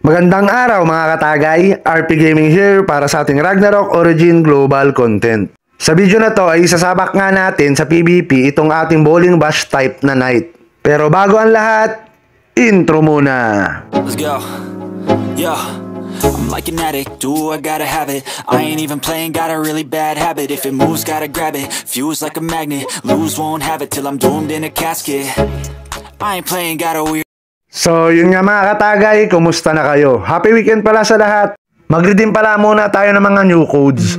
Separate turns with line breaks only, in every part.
Magandang araw mga katagay, RP Gaming here para sa ating Ragnarok Origin Global content. Sa video na to ay sasabak nga natin sa PvP itong ating Bowling Bash type na knight. Pero bago ang lahat, intro muna!
Let's go, yo. I'm like an addict, do I gotta have it. I ain't even playing, got a really bad habit. If it moves, gotta grab it, fuse like a magnet. Lose, won't have it till I'm doomed in a casket. I ain't playing, got a weird.
So yun nga mga katagay, kumusta na kayo? Happy weekend pala sa lahat. Mag-redeem pala muna tayo ng mga new codes.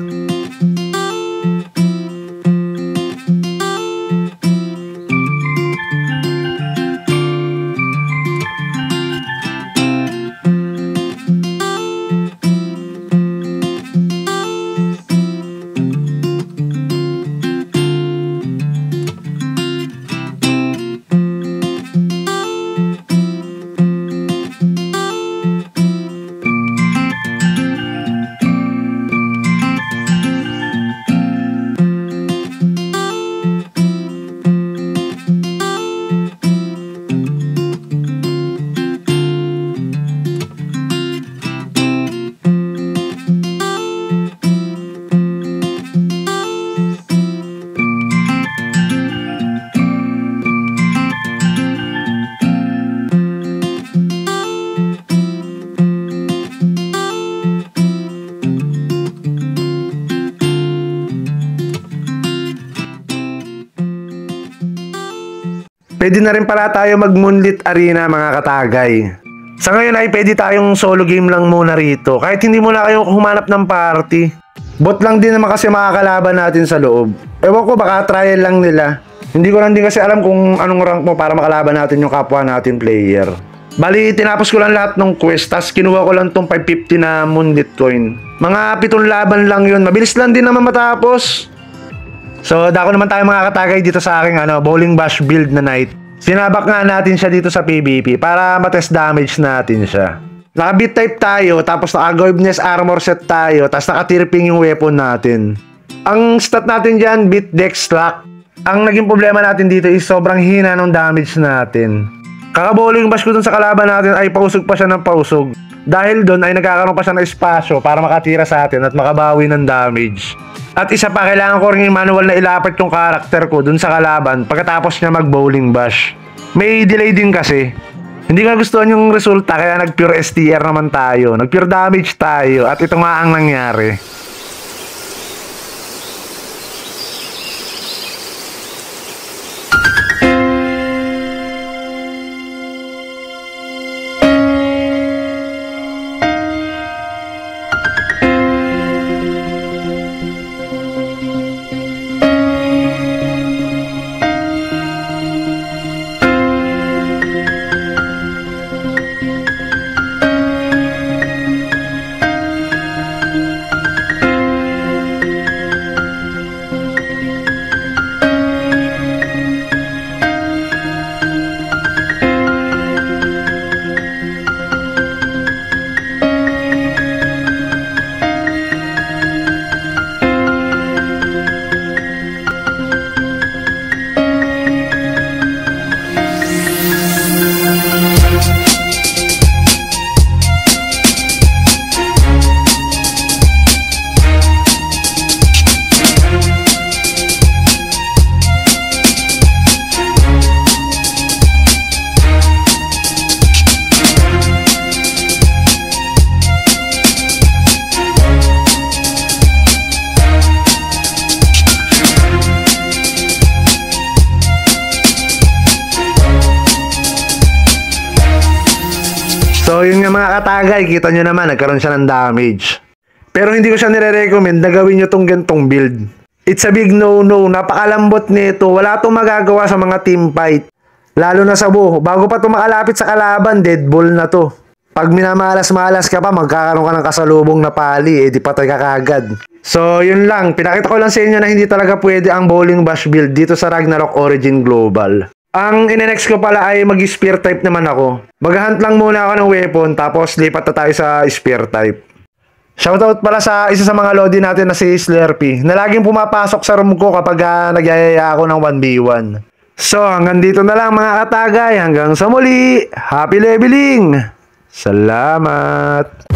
Pwede na rin pala tayo mag-Moonlit Arena mga katagay. Sa ngayon ay pwede tayong solo game lang muna rito. Kahit hindi muna kayo humanap ng party. Bot lang din naman kasi makakalaban natin sa loob. Ewan ko, baka trial lang nila. Hindi ko lang din kasi alam kung anong rank mo para makalaban natin yung kapwa natin player. Bali, tinapos ko lang lahat ng quest, tas kinuha ko lang tong 550 na Moonlit coin. Mga 7 laban lang yun. Mabilis lang din naman matapos. So, dako naman tayo mga katagay dito sa aking Bowling Bash build na knight. Sinabak nga natin siya dito sa PvP para matest damage natin siya. Naka-beat type tayo, tapos naka-Goibness armor set tayo, tapos naka-tirping yung weapon natin. Ang stat natin dyan, beat dex slack. Ang naging problema natin dito is sobrang hina ng damage natin. Kaka-bowling bash ko dun sa kalaban natin ay pausog pa siya ng pausog. Dahil dun ay nagkakaroon pa siya ng espasyo para makatira sa atin at makabawi ng damage. At isa pa, kailangan ko rin yung manual na ilapat yung karakter ko dun sa kalaban pagkatapos niya mag-bowling bash. May delay din kasi. Hindi ko gustuhan yung resulta kaya nag-pure STR naman tayo. Nag-pure damage tayo at ito nga ang nangyari. So yun nga mga katagay, kita nyo naman nagkaroon siya ng damage. Pero hindi ko siya nire-recommend na gawin nyo tong gantong build. It's a big no-no, napakalambot nito, wala tong magagawa sa mga team fight. Lalo na sa buho, bago pa ito makalapit sa kalaban, dead ball na to. Pag minamalas-malas ka pa, magkakaroon ka ng kasalubong na pali, di patay ka kagad. So yun lang, pinakita ko lang sa inyo na hindi talaga pwede ang Bowling Bash build dito sa Ragnarok Origin Global. Ang inenext ko pala ay mag-spear type naman ako. Maghahunt lang muna ako ng weapon tapos lipat na tayo sa spear type. Shoutout pala sa isa sa mga lodi natin na si Slurpee na laging pumapasok sa room ko kapag nagyayaya ako ng 1v1. So hanggang dito na lang mga katagay. Hanggang sa muli. Happy leveling! Salamat!